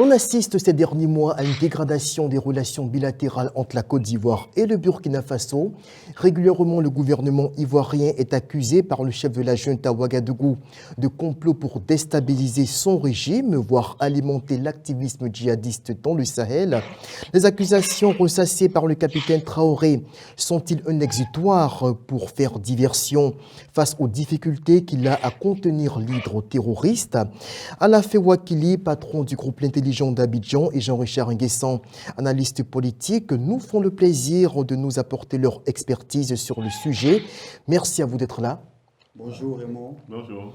On assiste ces derniers mois à une dégradation des relations bilatérales entre la Côte d'Ivoire et le Burkina Faso. Régulièrement, le gouvernement ivoirien est accusé par le chef de la junte à Ouagadougou de complot pour déstabiliser son régime, voire alimenter l'activisme djihadiste dans le Sahel. Les accusations ressassées par le capitaine Traoré sont-ils un exutoire pour faire diversion face aux difficultés qu'il a à contenir l'hydre terroriste? Alafé Ouakili, patron du groupe L'Intelligence d'Abidjan, et Jean-Richard Nguessan, analyste politique, nous font le plaisir de nous apporter leur expertise sur le sujet. Merci à vous d'être là. Bonjour Raymond. Bonjour.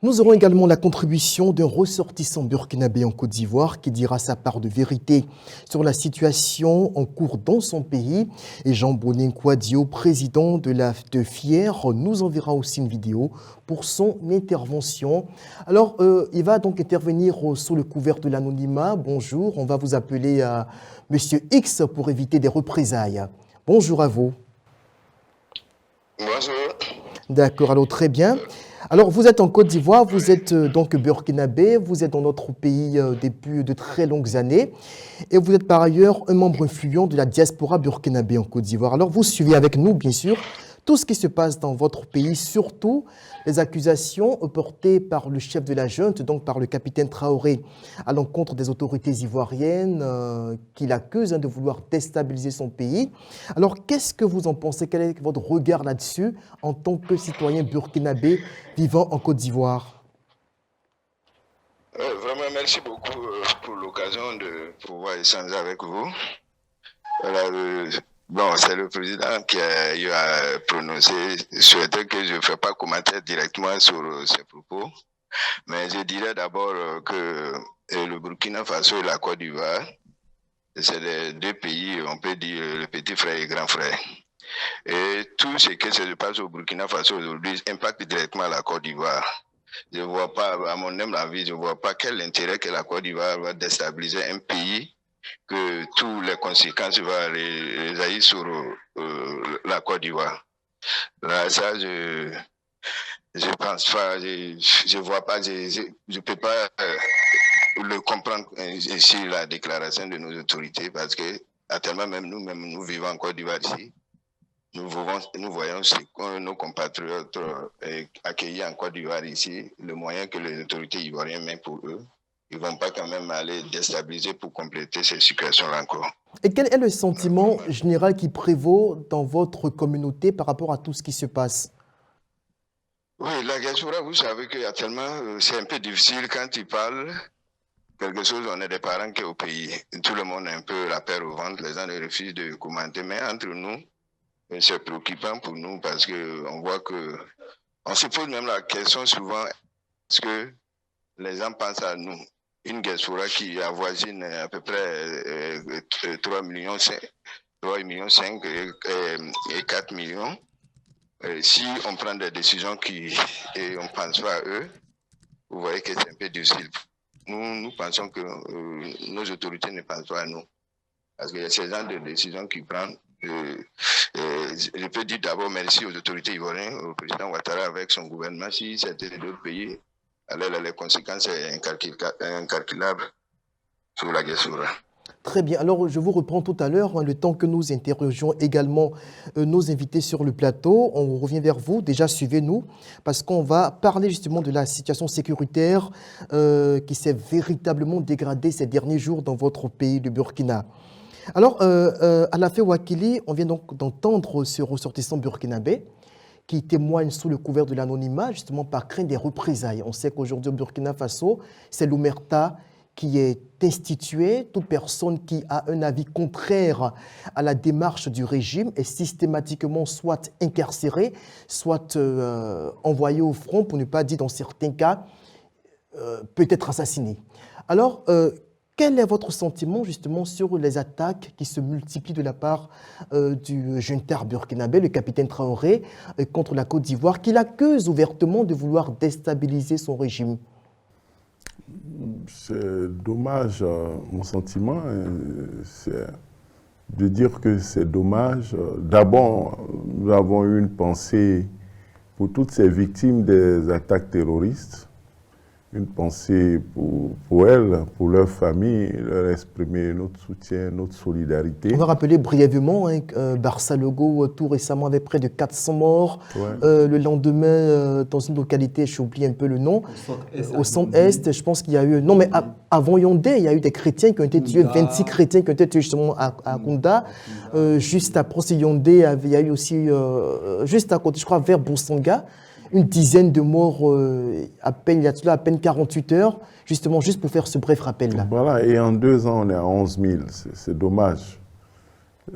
Nous aurons également la contribution d'un ressortissant burkinabé en Côte d'Ivoire qui dira sa part de vérité sur la situation en cours dans son pays. Et Jean Bonin Kouadio, président de FIER, nous enverra aussi une vidéo pour son intervention. Alors, il va donc intervenir sous le couvert de l'anonymat. Bonjour, on va vous appeler Monsieur X pour éviter des représailles. Bonjour à vous. Bonjour. D'accord, alors très bien. Alors, vous êtes en Côte d'Ivoire, vous êtes donc burkinabé, vous êtes dans notre pays depuis de très longues années et vous êtes par ailleurs un membre influent de la diaspora burkinabé en Côte d'Ivoire. Alors, vous suivez avec nous, bien sûr, tout ce qui se passe dans votre pays, surtout les accusations portées par le chef de la junte, donc par le capitaine Traoré, à l'encontre des autorités ivoiriennes qui l'accusent de vouloir déstabiliser son pays. Alors, qu'est-ce que vous en pensez? Quel est votre regard là-dessus en tant que citoyen burkinabé vivant en Côte d'Ivoire? Vraiment, merci beaucoup pour l'occasion de pouvoir échanger avec vous. Voilà, bon, c'est le président qui a prononcé, souhaitait que je ne fasse pas commentaire directement sur ses propos, mais je dirais d'abord que le Burkina Faso et la Côte d'Ivoire, c'est les deux pays, on peut dire, le petit frère et le grand frère. Et tout ce qui se passe au Burkina Faso aujourd'hui impacte directement la Côte d'Ivoire. Je ne vois pas, à mon humble avis, je ne vois pas quel intérêt que la Côte d'Ivoire va déstabiliser un pays, que toutes les conséquences vont résaillir sur la Côte d'Ivoire. Là, ça, je pense pas, je vois pas, je peux pas le comprendre ici, la déclaration de nos autorités, parce que actuellement, même nous vivons en Côte d'Ivoire ici. Nous voyons nos compatriotes accueillis en Côte d'Ivoire ici, le moyen que les autorités ivoiriennes mettent pour eux. Ils ne vont pas quand même aller déstabiliser pour compléter ces situations-là encore. Et quel est le sentiment général qui prévaut dans votre communauté par rapport à tout ce qui se passe? Oui, la diaspora, vous savez qu'actuellement, c'est un peu difficile quand ils parlent. Quelque chose, on est des parents qui sont au pays. Tout le monde a un peu la peur au ventre, les gens refusent de commenter. Mais entre nous, c'est préoccupant pour nous parce qu'on voit que, on se pose même la question souvent, est-ce que les gens pensent à nous? Une diaspora qui avoisine à peu près 3 millions 5 et 4 millions. Si on prend des décisions et on ne pense pas à eux, vous voyez que c'est un peu difficile. Nous pensons que nos autorités ne pensent pas à nous. Parce qu'il y a ces gens de décisions qui prennent. Je peux dire d'abord merci aux autorités ivoiriennes, au président Ouattara avec son gouvernement. Si c'était d'autres pays, alors les conséquences sont incalculables sur la diaspora. Très bien. Alors, je vous reprends tout à l'heure, le temps que nous interrogeons également nos invités sur le plateau. On revient vers vous. Déjà, suivez-nous, parce qu'on va parler justement de la situation sécuritaire qui s'est véritablement dégradée ces derniers jours dans votre pays, le Burkina. Alors, Alafé Ouakili, on vient donc d'entendre ce ressortissant burkinabé qui témoigne sous le couvert de l'anonymat, justement par crainte des représailles. On sait qu'aujourd'hui au Burkina Faso, c'est l'omerta qui est institué. Toute personne qui a un avis contraire à la démarche du régime est systématiquement soit incarcérée, soit envoyée au front, pour ne pas dire dans certains cas, peut-être assassinée. Alors, quel est votre sentiment justement sur les attaques qui se multiplient de la part du junta burkinabé, le capitaine Traoré, contre la Côte d'Ivoire, qui l'accuse ouvertement de vouloir déstabiliser son régime? C'est dommage, mon sentiment, c'est de dire que c'est dommage. D'abord, nous avons eu une pensée pour toutes ces victimes des attaques terroristes. une pensée pour elles, pour leur famille, leur exprimer notre soutien, notre solidarité. On va rappeler brièvement Barça Logo tout récemment avait près de 400 morts. Ouais. Le lendemain, dans une localité, j'oublie un peu le nom, au centre-est, je pense qu'il y a eu... Non, mais avant Yaoundé, il y a eu des chrétiens qui ont été tués, 26 chrétiens qui ont été tués justement à Kounda. Juste après Yaoundé, il y a eu aussi, juste à côté, je crois, vers Boussanga, une dizaine de morts à peine, il y a à peine 48 heures, justement, juste pour faire ce bref rappel-là. Voilà, et en 2 ans, on est à 11 000. C'est dommage.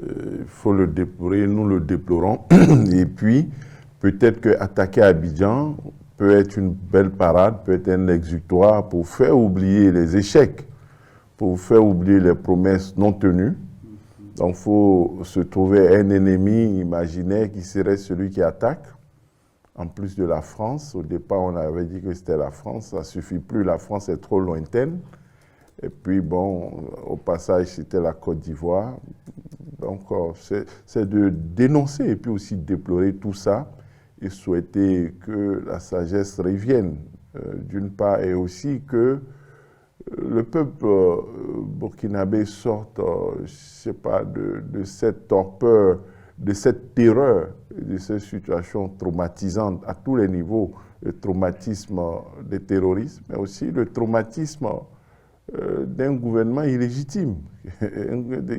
Il faut le déplorer, nous le déplorons. Et puis, peut-être qu'attaquer Abidjan peut être une belle parade, peut être un exutoire pour faire oublier les échecs, pour faire oublier les promesses non tenues. Donc, il faut se trouver un ennemi imaginaire qui serait celui qui attaque. En plus de la France, au départ, on avait dit que c'était la France. Ça ne suffit plus, la France est trop lointaine. Et puis, bon, au passage, c'était la Côte d'Ivoire. Donc, c'est de dénoncer et puis aussi de déplorer tout ça et souhaiter que la sagesse revienne, d'une part, et aussi que le peuple burkinabé sorte, je ne sais pas, de cette torpeur, de cette terreur, de cette situation traumatisante à tous les niveaux, le traumatisme des terroristes, mais aussi le traumatisme d'un gouvernement illégitime,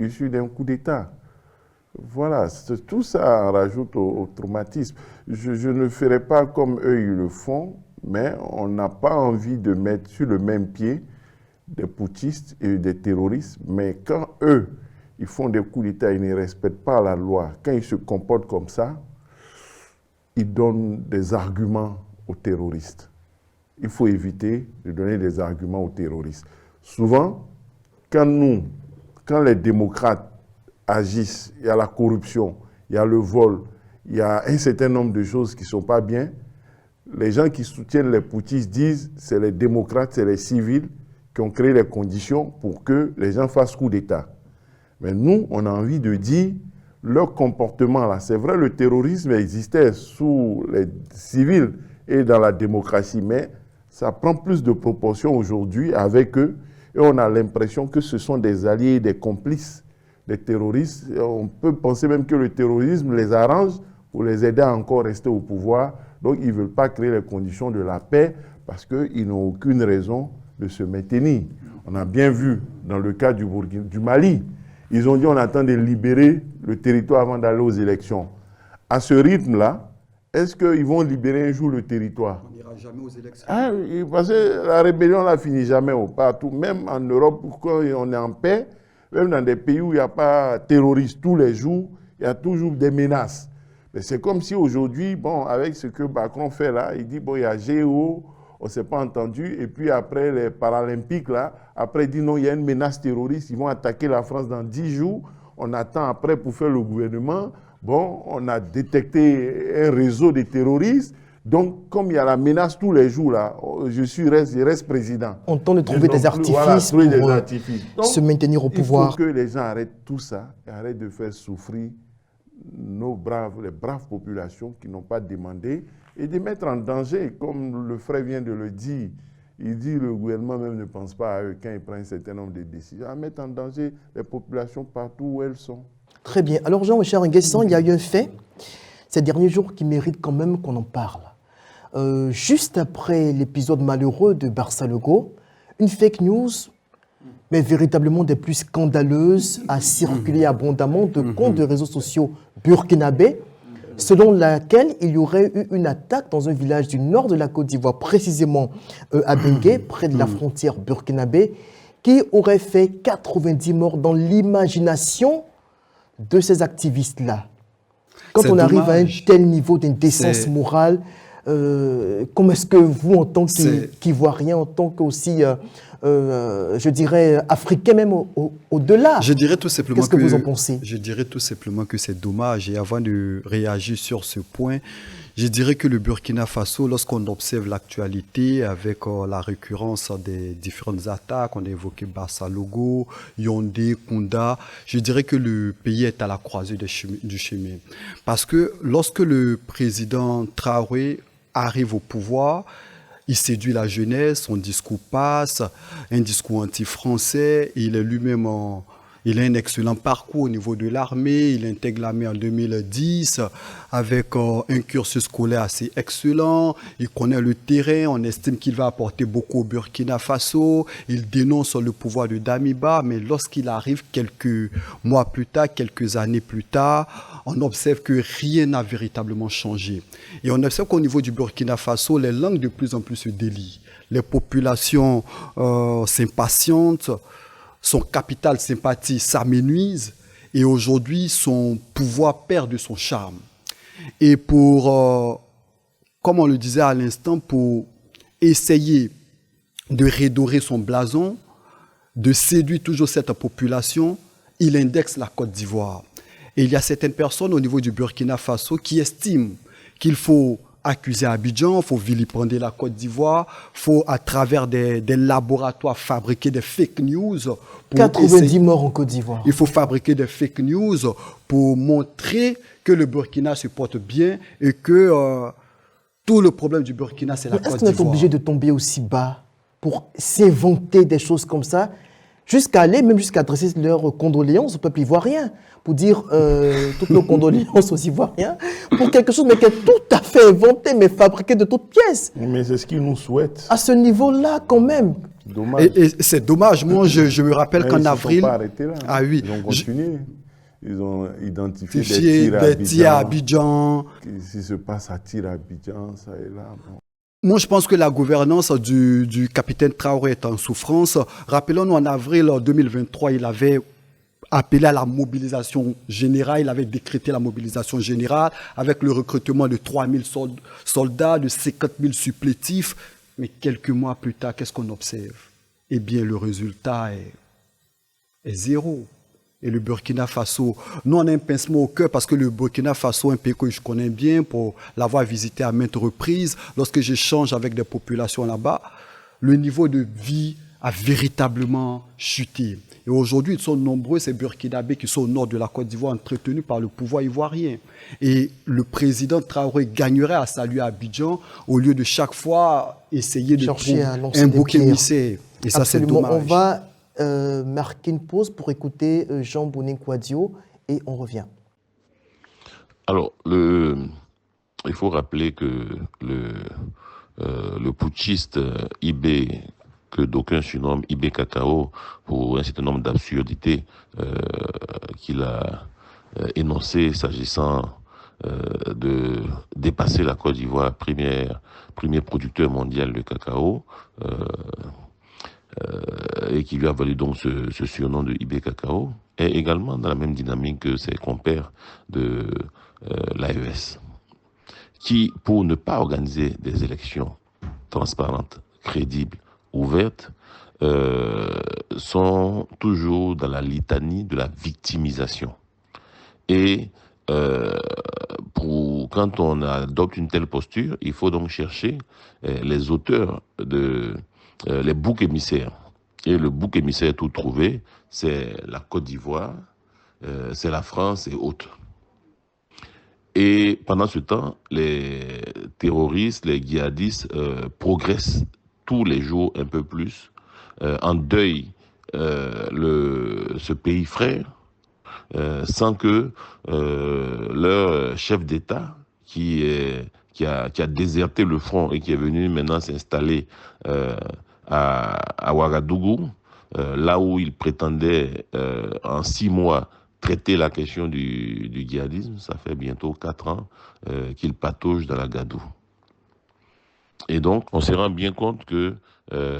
issu d'un coup d'État. Voilà, tout ça rajoute au traumatisme. Je ne ferai pas comme eux, ils le font, mais on n'a pas envie de mettre sur le même pied des putschistes et des terroristes, mais quand eux, ils font des coups d'État, ils ne respectent pas la loi. Quand ils se comportent comme ça, ils donnent des arguments aux terroristes. Il faut éviter de donner des arguments aux terroristes. Souvent, quand les démocrates agissent, il y a la corruption, il y a le vol, il y a un certain nombre de choses qui ne sont pas bien, les gens qui soutiennent les putschistes disent que c'est les démocrates, c'est les civils qui ont créé les conditions pour que les gens fassent coup d'État. Mais nous, on a envie de dire, leur comportement là, c'est vrai, le terrorisme existait sous les civils et dans la démocratie, mais ça prend plus de proportions aujourd'hui avec eux, et on a l'impression que ce sont des alliés, des complices des terroristes. Et on peut penser même que le terrorisme les arrange pour les aider à encore rester au pouvoir. Donc, ils ne veulent pas créer les conditions de la paix parce qu'ils n'ont aucune raison de se maintenir. On a bien vu dans le cas du Mali, ils ont dit on attend de libérer le territoire avant d'aller aux élections. À ce rythme-là, est-ce qu'ils vont libérer un jour le territoire? On n'ira jamais aux élections. Ah, parce que la rébellion ne finit jamais partout. Même en Europe, quand on est en paix, même dans des pays où il n'y a pas de terroristes tous les jours, il y a toujours des menaces. Mais c'est comme si aujourd'hui, bon, avec ce que Macron fait là, il dit, bon, il y a GO, on ne s'est pas entendu, et puis après les Paralympiques, là, après il dit non, il y a une menace terroriste, ils vont attaquer la France dans 10 jours, on attend après pour faire le gouvernement, bon, on a détecté un réseau de terroristes, donc comme il y a la menace tous les jours, là, je reste président. On tente de trouver des artifices pour Donc, se maintenir au pouvoir. Il faut que les gens arrêtent tout ça, et arrêtent de faire souffrir les braves populations qui n'ont pas demandé, et de mettre en danger, comme le frère vient de le dire. Il dit que le gouvernement même ne pense pas à eux quand il prend un certain nombre de décisions, à mettre en danger les populations partout où elles sont. Très bien. Alors Jean-Richard Nguessan, il y a eu un fait ces derniers jours qui mérite quand même qu'on en parle. Juste après l'épisode malheureux de Barça Logo, une fake news, mais véritablement des plus scandaleuses, a circulé abondamment de comptes de réseaux sociaux burkinabés, selon laquelle il y aurait eu une attaque dans un village du nord de la Côte d'Ivoire, précisément à Bengué, près de la frontière burkinabé, qui aurait fait 90 morts dans l'imagination de ces activistes-là. Quand on arrive à un tel niveau d'indécence morale, comment est-ce que vous, en tant qu'Ivoirien, en tant qu'aussi, je dirais, Africain même au-delà, je dirais tout simplement qu'est-ce que vous en pensez? Je dirais tout simplement que c'est dommage. Et avant de réagir sur ce point, je dirais que le Burkina Faso, lorsqu'on observe l'actualité avec la récurrence des différentes attaques, on a évoqué Barça Logo, Yaoundé, Kounda, je dirais que le pays est à la croisée du chemin. Parce que lorsque le président Traoré arrive au pouvoir, il séduit la jeunesse, son discours passe, un discours anti-français, il est lui-même il a un excellent parcours au niveau de l'armée, il intègre l'armée en 2010 avec un cursus scolaire assez excellent, il connaît le terrain, on estime qu'il va apporter beaucoup au Burkina Faso, il dénonce le pouvoir de Damiba, mais lorsqu'il arrive quelques mois plus tard, quelques années plus tard, on observe que rien n'a véritablement changé. Et on observe qu'au niveau du Burkina Faso, les langues de plus en plus se délient. Les populations s'impatientent, son capital sympathie s'amenuise et aujourd'hui son pouvoir perd de son charme. Et pour, comme on le disait à l'instant, pour essayer de redorer son blason, de séduire toujours cette population, il indexe la Côte d'Ivoire. Et il y a certaines personnes au niveau du Burkina Faso qui estiment qu'il faut accuser Abidjan, il faut vilipender la Côte d'Ivoire, il faut à travers des laboratoires fabriquer des fake news. 90 morts en Côte d'Ivoire. Il faut fabriquer des fake news pour montrer que le Burkina se porte bien et que tout le problème du Burkina, c'est la Côte d'Ivoire. Est-ce qu'on est obligé de tomber aussi bas pour s'inventer des choses comme ça, jusqu'à aller, même jusqu'à adresser leurs condoléances au peuple ivoirien, pour dire toutes nos condoléances aux Ivoiriens, pour quelque chose mais qui est tout à fait inventé, mais fabriqué de toutes pièces. Mais c'est ce qu'ils nous souhaitent. À ce niveau-là, quand même. Dommage. Et c'est dommage. Moi, je me rappelle qu'en avril... Ils ne sont pas arrêtés là. Ah oui. Ils ont continué. Ils ont identifié des tirs à Abidjan. Ce qui se passe à tir à Abidjan, ça et là. Bon. Moi, je pense que la gouvernance du capitaine Traoré est en souffrance. Rappelons-nous, en avril 2023, il avait appelé à la mobilisation générale, il avait décrété la mobilisation générale avec le recrutement de 3000 soldats, de 50 000 supplétifs. Mais quelques mois plus tard, qu'est-ce qu'on observe? Eh bien, le résultat est zéro. Et le Burkina Faso, nous on a un pincement au cœur parce que le Burkina Faso, un pays que je connais bien pour l'avoir visité à maintes reprises, lorsque j'échange avec des populations là-bas, le niveau de vie a véritablement chuté. Et aujourd'hui, ils sont nombreux, ces Burkinabés qui sont au nord de la Côte d'Ivoire, entretenus par le pouvoir ivoirien. Et le président Traoré gagnerait à saluer Abidjan au lieu de chaque fois essayer de trouver un bouc émissaire. Et ça, c'est dommage. On va marquer une pause pour écouter Jean Bounin Kouadio et on revient. Alors, il faut rappeler que le putschiste Ibé, que d'aucuns surnomment Ibé Cacao, pour un certain nombre d'absurdités qu'il a énoncées s'agissant de dépasser la Côte d'Ivoire, premier producteur mondial de cacao, et qui lui a valu donc ce surnom de Ibé Cacao, est également dans la même dynamique que ses compères de l'AES, qui, pour ne pas organiser des élections transparentes, crédibles, ouvertes, sont toujours dans la litanie de la victimisation. Et quand on adopte une telle posture, il faut donc chercher les auteurs les boucs émissaires. Et le bouc émissaire tout trouvé, c'est la Côte d'Ivoire, c'est la France et autres. Et pendant ce temps, les terroristes, les djihadistes progressent tous les jours un peu plus, endeuillent ce pays frère, sans que leur chef d'État, qui a déserté le front et qui est venu maintenant s'installer à Ouagadougou, là où il prétendait en 6 mois traiter la question du djihadisme. Ça fait bientôt 4 ans qu'il patauge dans la gadoue. Et donc, on se rend bien compte que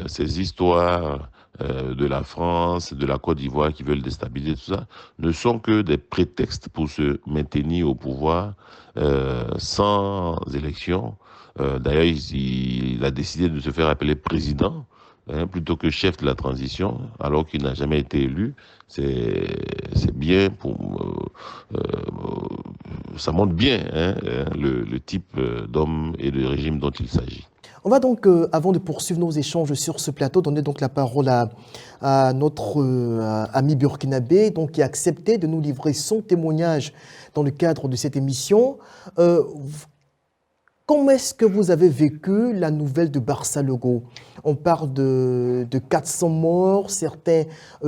ces histoires de la France, de la Côte d'Ivoire qui veulent déstabiliser tout ça, ne sont que des prétextes pour se maintenir au pouvoir sans élection. D'ailleurs, il a décidé de se faire appeler président, plutôt que chef de la transition, alors qu'il n'a jamais été élu. C'est bien ça montre bien le type d'homme et de régime dont il s'agit. On va donc, avant de poursuivre nos échanges sur ce plateau, donner donc la parole à notre ami burkinabé, donc, qui a accepté de nous livrer son témoignage dans le cadre de cette émission. comment est-ce que vous avez vécu la nouvelle de Barça Logo? On parle de 400 morts, certains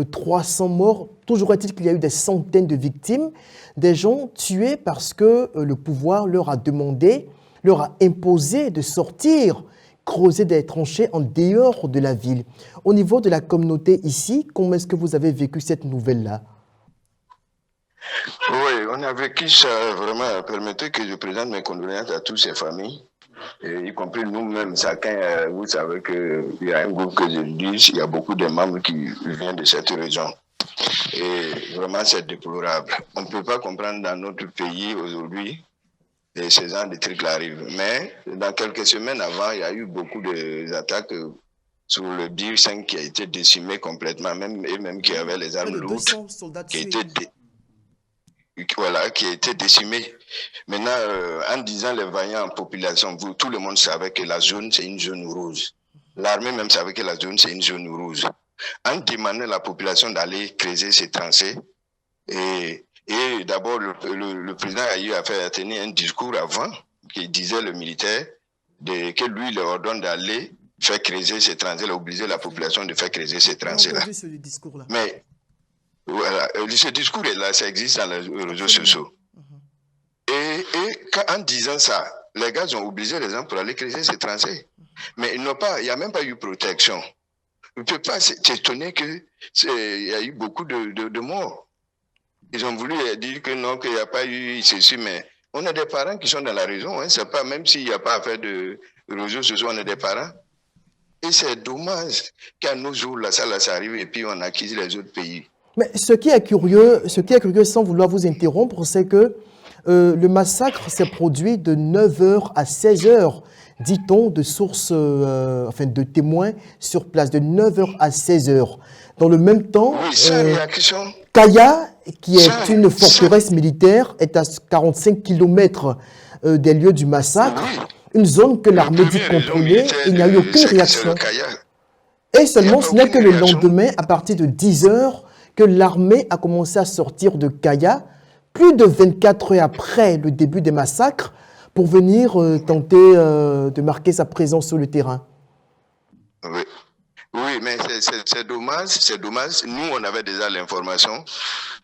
300 morts. Toujours est-il qu'il y a eu des centaines de victimes, des gens tués parce que le pouvoir leur a demandé, leur a imposé de sortir, creuser des tranchées en dehors de la ville. Au niveau de la communauté ici, comment est-ce que vous avez vécu cette nouvelle-là? Oui, on a vécu ça vraiment. Permettez que je présente mes condoléances à toutes ces familles, et y compris nous-mêmes. Chacun, vous savez qu'il y a un groupe que je dis, il y a beaucoup de membres qui viennent de cette région. Et vraiment, c'est déplorable. On ne peut pas comprendre dans notre pays aujourd'hui que ces genre de trucs arrivent. Mais dans quelques semaines avant, il y a eu beaucoup d'attaques sur le Bir 5 qui a été décimé complètement, même qui avait les armes lourdes, qui a été qui a été décimé. Maintenant, en disant les vaillants en population, tout le monde savait que la zone, c'est une zone rouge. L'armée même savait que la zone, c'est une zone rouge. En demandant à la population d'aller creuser ces tranchées, et d'abord, le président a eu à tenir un discours avant, qui disait le militaire, que lui, il leur ordonne d'aller faire creuser ces tranchées, obliger la population de faire creuser ces tranchées-là. Mais voilà, ce discours est là, ça existe dans les réseaux sociaux. Et en disant ça, les gars ont obligé les gens pour aller creuser ces tranchées. Mais il n'y a même pas eu protection. On ne peut pas s'étonner qu'il y a eu beaucoup de morts. Ils ont voulu dire que non, qu'il n'y a pas eu ceci, mais on a des parents qui sont dans la région. Hein, c'est pas, même s'il n'y a pas affaire de réseaux sociaux, on a des parents. Et c'est dommage qu'à nos jours, là, ça arrive et puis on acquise les autres pays. Mais ce qui est curieux, sans vouloir vous interrompre, c'est que le massacre s'est produit de 9h à 16h, dit-on, de sources, de témoins sur place, de 9h à 16h. Dans le même temps, Kaya, qui est une forteresse militaire, est à 45 km des lieux du massacre, une zone que l'armée dit contrôler, il n'y a eu aucune réaction. Et seulement, ce n'est que le lendemain, à partir de 10h, que l'armée a commencé à sortir de Kaya, plus de 24 heures après le début des massacres, pour venir tenter de marquer sa présence sur le terrain. Oui, mais c'est dommage, c'est dommage. Nous, on avait déjà l'information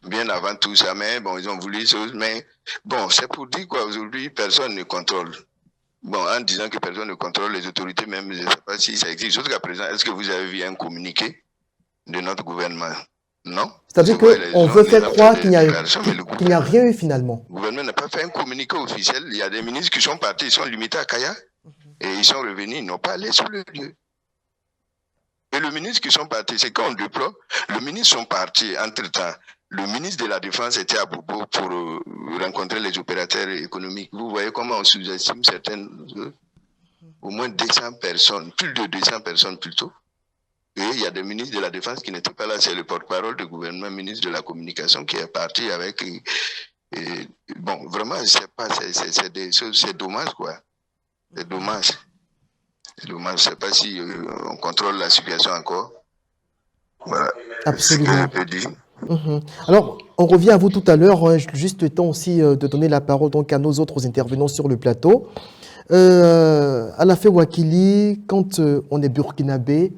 bien avant tout ça, mais bon, ils ont voulu choses, mais bon, c'est pour dire quoi, aujourd'hui, personne ne contrôle. Bon, en disant que personne ne contrôle les autorités, même, je ne sais pas si ça existe. Jusqu'à présent, est-ce que vous avez vu un communiqué de notre gouvernement? Non. C'est-à-dire qu'on veut faire croire qu'il n'y a rien eu finalement. Le gouvernement n'a pas fait un communiqué officiel. Il y a des ministres qui sont partis, ils sont limités à Kaya, et ils sont revenus, ils n'ont pas allé sur le lieu. Et le ministre qui sont partis, c'est quand on déplore, le ministre sont partis entre-temps. Le ministre de la Défense était à Bobo pour rencontrer les opérateurs économiques. Vous voyez comment on sous-estime certaines, au moins 200 personnes, plus de 200 personnes plutôt. Et il y a des ministres de la Défense qui n'étaient pas là. C'est le porte-parole du gouvernement, ministre de la Communication, qui est parti avec... bon, vraiment, c'est dommage, quoi. C'est dommage. C'est dommage. Je ne sais pas si on contrôle la situation encore. Voilà. Absolument. Ce que je peux dire. Alors, on revient à vous tout à l'heure. Juste le temps aussi de donner la parole donc, à nos autres intervenants sur le plateau. Alafé Wakili, quand on est burkinabé,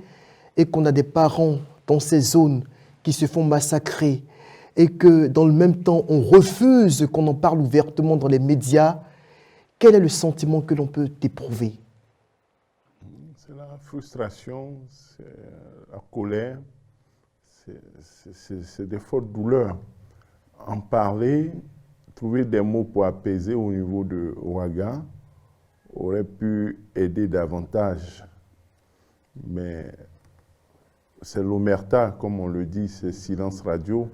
et qu'on a des parents dans ces zones qui se font massacrer et que dans le même temps on refuse qu'on en parle ouvertement dans les médias, quel est le sentiment que l'on peut éprouver? C'est la frustration, c'est la colère, c'est des fortes douleurs. En parler, trouver des mots pour apaiser au niveau de Ouaga aurait pu aider davantage. Mais c'est l'omerta, comme on le dit, c'est silence radio,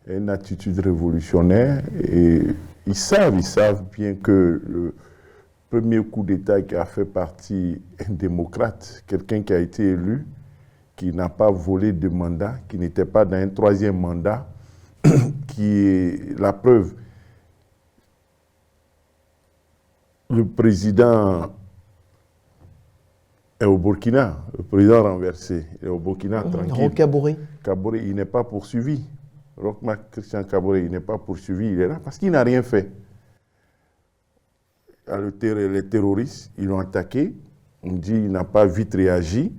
une attitude révolutionnaire. Et ils savent bien que le premier coup d'État qui a fait partie un démocrate, quelqu'un qui a été élu, qui n'a pas volé de mandat, qui n'était pas dans un troisième mandat, qui est la preuve. Le président est au Burkina, le président renversé est au Burkina tranquille. Kaboré, il n'est pas poursuivi. Roch-Marc Christian Kaboré, il n'est pas poursuivi, il est là parce qu'il n'a rien fait. les terroristes, ils l'ont attaqué. On dit qu'il n'a pas vite réagi.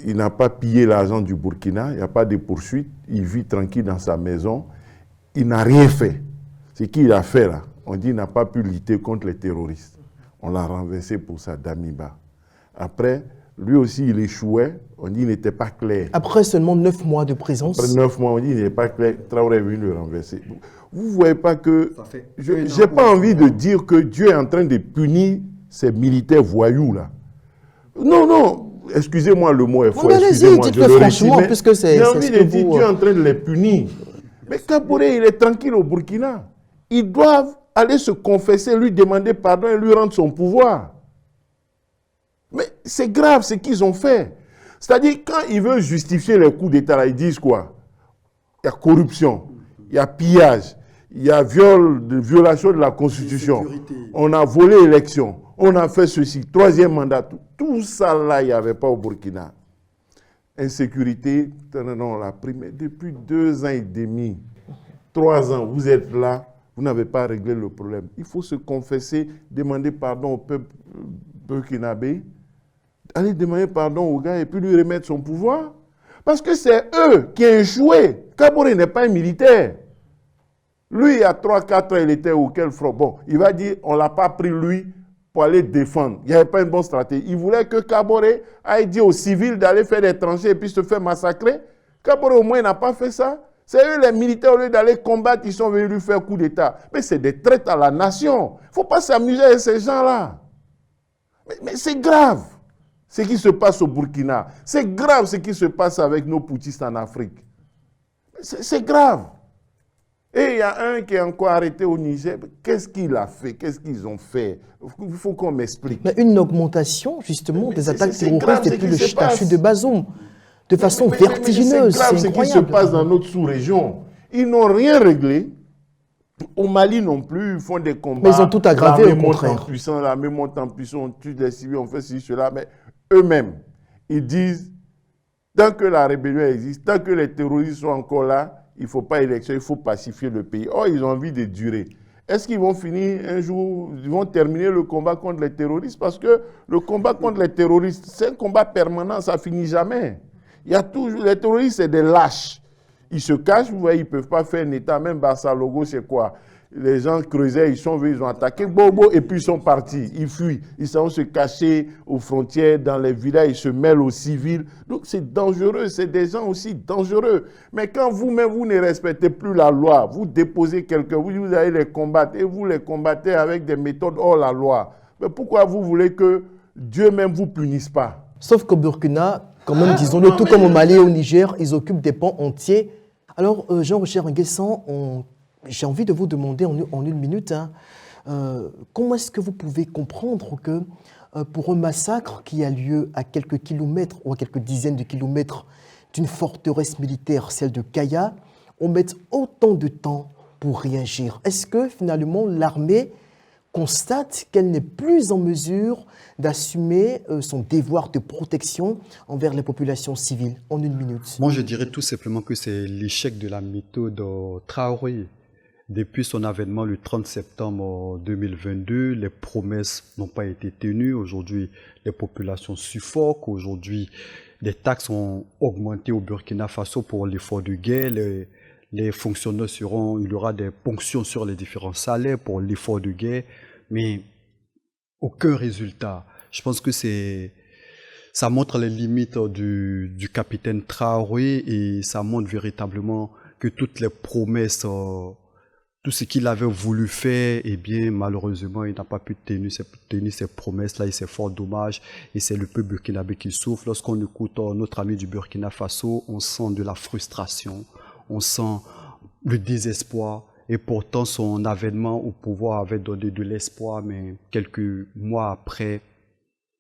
Il n'a pas pillé l'argent du Burkina. Il n'y a pas de poursuite. Il vit tranquille dans sa maison. Il n'a rien fait. Ce qu'il a fait là, on dit qu'il n'a pas pu lutter contre les terroristes. On l'a renversé pour ça, Damiba. Après, lui aussi, il échouait. On dit qu'il n'était pas clair. Après seulement 9 mois de présence. Après 9 mois, on dit qu'il n'est pas clair. Traoré est venu le renverser. Vous ne voyez pas que... Je n'ai pas envie de dire que Dieu est en train de punir ces militaires voyous là. Non, non. Excusez-moi le mot est fort. Excusez-moi, dites-le franchement, puisque c'est... J'ai envie de dire Dieu est en train de les punir. Mais Kaboré, il est tranquille au Burkina. Ils doivent aller se confesser, lui demander pardon et lui rendre son pouvoir. Mais c'est grave ce qu'ils ont fait. C'est-à-dire, quand ils veulent justifier les coups d'État, ils disent quoi? Il y a corruption, il y a pillage, il y a violation de la Constitution. On a volé l'élection, on a fait ceci, troisième mandat. Tout ça là, il n'y avait pas au Burkina. Insécurité, non, la primaire, depuis 2 ans et demi, 3 ans, vous êtes là, vous n'avez pas réglé le problème. Il faut se confesser, demander pardon au peuple burkinabé, aller demander pardon au gars et puis lui remettre son pouvoir. Parce que c'est eux qui ont échoué. Kaboré n'est pas un militaire. Lui, il y a 3-4 ans, il était au quel front? Bon, il va dire, on ne l'a pas pris lui pour aller défendre. Il n'y avait pas une bonne stratégie. Il voulait que Kaboré aille dire aux civils d'aller faire des tranchées et puis se faire massacrer. Kaboré, au moins, il n'a pas fait ça. C'est eux, les militaires, au lieu d'aller combattre, ils sont venus lui faire coup d'État. Mais c'est des traites à la nation. Il ne faut pas s'amuser avec ces gens-là. Mais c'est grave ce qui se passe au Burkina. C'est grave ce qui se passe avec nos poutistes en Afrique. C'est grave. Et il y a un qui est encore arrêté au Niger. Qu'est-ce qu'il a fait? Qu'est-ce qu'ils ont fait? Il faut qu'on m'explique. Mais une augmentation, justement, des attaques terroristes depuis le chute de Bazoum. De façon vertigineuse. C'est grave ce qui se passe dans notre sous-région. Ils n'ont rien réglé. Au Mali non plus, ils font des combats. Mais ils ont tout aggravé au contraire. L'armée monte en puissance, on tue des civils, on fait ceci, cela. Mais eux-mêmes, ils disent, tant que la rébellion existe, tant que les terroristes sont encore là, il ne faut pas élection, il faut pacifier le pays. Or, ils ont envie de durer. Est-ce qu'ils vont finir un jour, ils vont terminer le combat contre les terroristes? Parce que le combat contre les terroristes, c'est un combat permanent, ça ne finit jamais. Il y a toujours, les terroristes, c'est des lâches. Ils se cachent, vous voyez, ils ne peuvent pas faire un État. Même Barça Logo, c'est quoi? Les gens creusaient, ils sont venus, ils ont attaqué Bobo et puis ils sont partis. Ils fuient. Ils sont se cacher aux frontières, dans les villages, ils se mêlent aux civils. Donc c'est dangereux, c'est des gens aussi dangereux. Mais quand vous-même, vous ne respectez plus la loi, vous déposez quelqu'un, vous allez les combattre et vous les combattez avec des méthodes hors la loi. Mais pourquoi vous voulez que Dieu même vous punisse pas? Sauf qu'au Burkina, quand même, disons-le, tout comme au Mali et au Niger, ils occupent des pans entiers. Alors, Jean-Richard Nguessan, j'ai envie de vous demander en une minute, comment est-ce que vous pouvez comprendre que pour un massacre qui a lieu à quelques kilomètres ou à quelques dizaines de kilomètres d'une forteresse militaire, celle de Kaya, on mette autant de temps pour réagir? Est-ce que finalement l'armée constate qu'elle n'est plus en mesure d'assumer son devoir de protection envers les populations civiles? En une minute. Moi, je dirais tout simplement que c'est l'échec de la méthode Traoré. Depuis son avènement le 30 septembre 2022, les promesses n'ont pas été tenues. Aujourd'hui, les populations suffoquent. Aujourd'hui, les taxes ont augmenté au Burkina Faso pour l'effort de guerre. Les fonctionnaires il y aura des ponctions sur les différents salaires pour l'effort de guerre, mais aucun résultat. Je pense que ça montre les limites du capitaine Traoré et ça montre véritablement que toutes les promesses, tout ce qu'il avait voulu faire, eh bien, malheureusement, il n'a pas pu tenir ces promesses-là et c'est fort dommage. Et c'est le peuple burkinabé qui souffre. Lorsqu'on écoute notre ami du Burkina Faso, on sent de la frustration, on sent le désespoir. Et pourtant, son avènement au pouvoir avait donné de l'espoir, mais quelques mois après,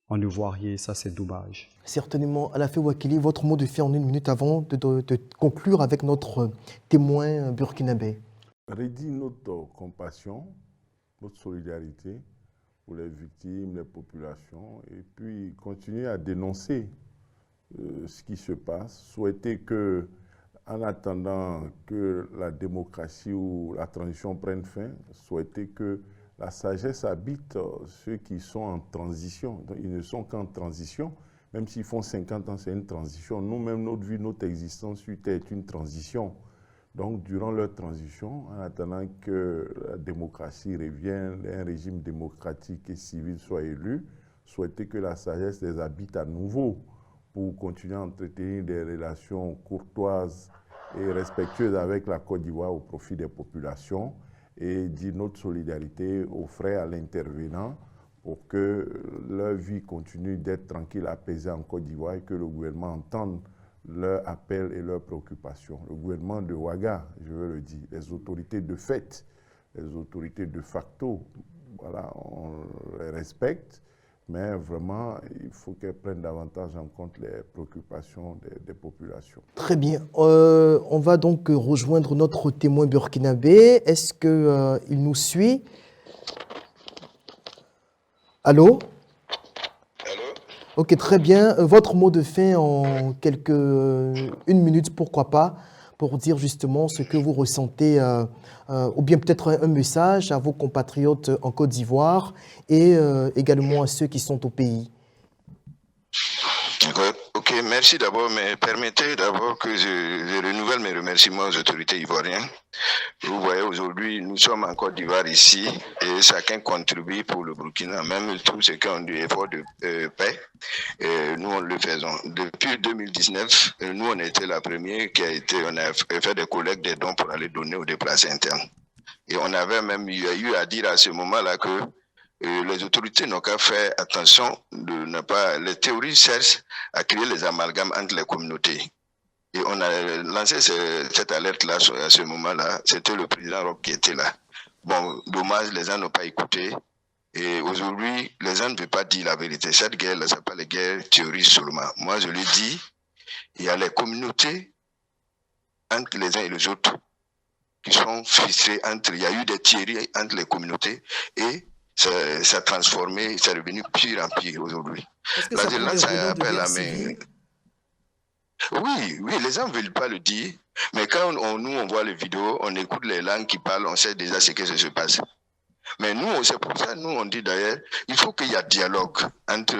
on ne voit rien. Ça, c'est dommage. Certainement. Alafé Ouakili, votre mot de fin en une minute avant de conclure avec notre témoin burkinabé. Redit notre compassion, notre solidarité pour les victimes, les populations, et puis continuer à dénoncer ce qui se passe, souhaiter que, en attendant que la démocratie ou la transition prenne fin, souhaiter que La sagesse habite ceux qui sont en transition. Donc, ils ne sont qu'en transition. Même s'ils font 50 ans, c'est une transition. Nous-mêmes, notre vie, notre existence sur Terre est une transition. Donc, durant leur transition, en attendant que la démocratie revienne, un régime démocratique et civil soit élu, souhaiter que la sagesse les habite à nouveau pour continuer à entretenir des relations courtoises et respectueuses avec la Côte d'Ivoire au profit des populations et dire notre solidarité aux frères, à l'intervenant pour que leur vie continue d'être tranquille, apaisée en Côte d'Ivoire et que le gouvernement entende leurs appels et leurs préoccupations. Le gouvernement de Ouaga, je veux le dire, les autorités de fait, les autorités de facto, voilà, on les respecte, mais vraiment, il faut qu'elles prennent davantage en compte les préoccupations des populations. Très bien. On va donc rejoindre notre témoin burkinabé. Est-ce qu'il nous suit? Allô? Allô? Ok, très bien. Votre mot de fin en une minute, pourquoi pas, pour dire justement ce que vous ressentez, ou bien peut-être un message à vos compatriotes en Côte d'Ivoire et également à ceux qui sont au pays. Ok, merci d'abord, mais permettez d'abord que je renouvelle mes remerciements aux autorités ivoiriennes. Vous voyez, aujourd'hui, nous sommes en Côte d'Ivoire ici et chacun contribue pour le Burkina, même tous ceux qui ont du effort de paix, nous on le faisons. Depuis 2019, nous on a été la première on a fait des collectes des dons pour aller donner aux déplacés internes. Et on avait même eu à dire à ce moment-là que les autorités n'ont qu'à faire attention de ne pas. Les théories cherchent à créer les amalgames entre les communautés. Et on a lancé cette alerte-là à ce moment-là. C'était le président Roch qui était là. Bon, dommage, les gens n'ont pas écouté. Et aujourd'hui, les gens ne veulent pas dire la vérité. Cette guerre-là, ce n'est pas la guerre théorie seulement. Moi, je le dis, il y a les communautés entre les uns et les autres qui sont ficelées entre. Il y a eu des théories entre les communautés et ça a transformé, c'est devenu pire en pire aujourd'hui. Là, je lance un appel à mes... Oui, les gens ne veulent pas le dire, mais quand nous on voit les vidéos, on écoute les langues qui parlent, on sait déjà ce que se passe. Mais nous, c'est pour ça, nous on dit d'ailleurs, il faut qu'il y ait dialogue entre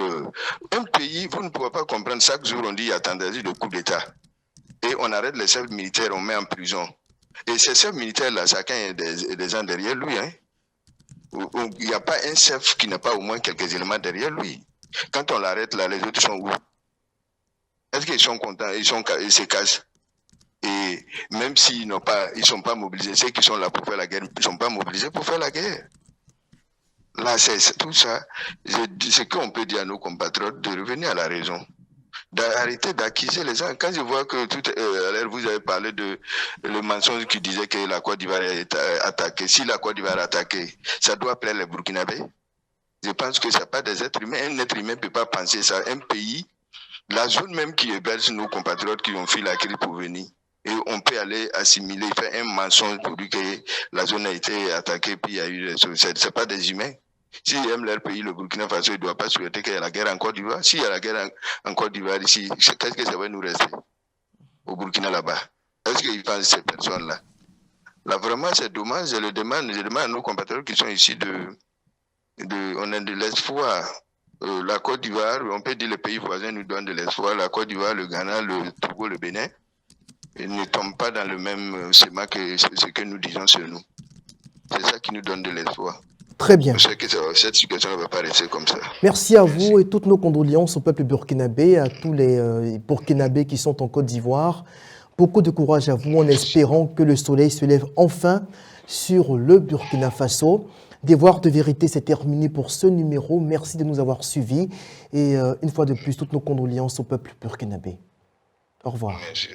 un pays, vous ne pouvez pas comprendre, chaque jour on dit il y a tentative de coup d'État. Et on arrête les chefs militaires, on met en prison. Et ces chefs militaires-là, chacun a des gens derrière lui, hein. Il n'y a pas un chef qui n'a pas au moins quelques éléments derrière lui. Quand on l'arrête là, les autres sont où? Est-ce qu'ils sont contents? Ils se cachent. Et même s'ils ils sont pas mobilisés, ceux qui sont là pour faire la guerre, ils ne sont pas mobilisés pour faire la guerre. Là, c'est tout ça. Ce qu'on peut dire à nos compatriotes, de revenir à la raison. D'arrêter d'accuser les gens. Quand je vois que vous avez parlé de le mensonge qui disait que la Côte d'Ivoire est attaquée. Si la Côte d'Ivoire est attaquée, ça doit plaire les Burkinabés. Je pense que ce n'est pas des êtres humains. Un être humain ne peut pas penser ça. Un pays, la zone même qui héberge nos compatriotes qui ont fui la crise pour venir. Et on peut aller assimiler, faire un mensonge pour dire que la zone a été attaquée, puis il y a eu des choses. Ce n'est pas des humains. S'ils aiment leur pays, le Burkina Faso, ils ne doivent pas souhaiter qu'il y ait la guerre en Côte d'Ivoire. S'il y a la guerre en Côte d'Ivoire ici, qu'est-ce que ça va nous rester au Burkina là-bas? Est-ce qu'ils pensent ces personnes-là? Là, vraiment, c'est dommage. Je demande à nos compatriotes qui sont ici on a de l'espoir. La Côte d'Ivoire, on peut dire les pays voisins nous donnent de l'espoir. La Côte d'Ivoire, le Ghana, le Togo, le Bénin, ils ne tombent pas dans le même schéma que ce que nous disons sur nous. C'est ça qui nous donne de l'espoir. Très bien. Je sais que cette situation ne va pas rester comme ça. Merci à vous et toutes nos condoléances au peuple burkinabé, à tous les burkinabés qui sont en Côte d'Ivoire. Beaucoup de courage à vous en espérant que le soleil se lève enfin sur le Burkina Faso. Devoir de vérité, c'est terminé pour ce numéro. Merci de nous avoir suivis. Et une fois de plus, toutes nos condoléances au peuple burkinabé. Au revoir. Merci.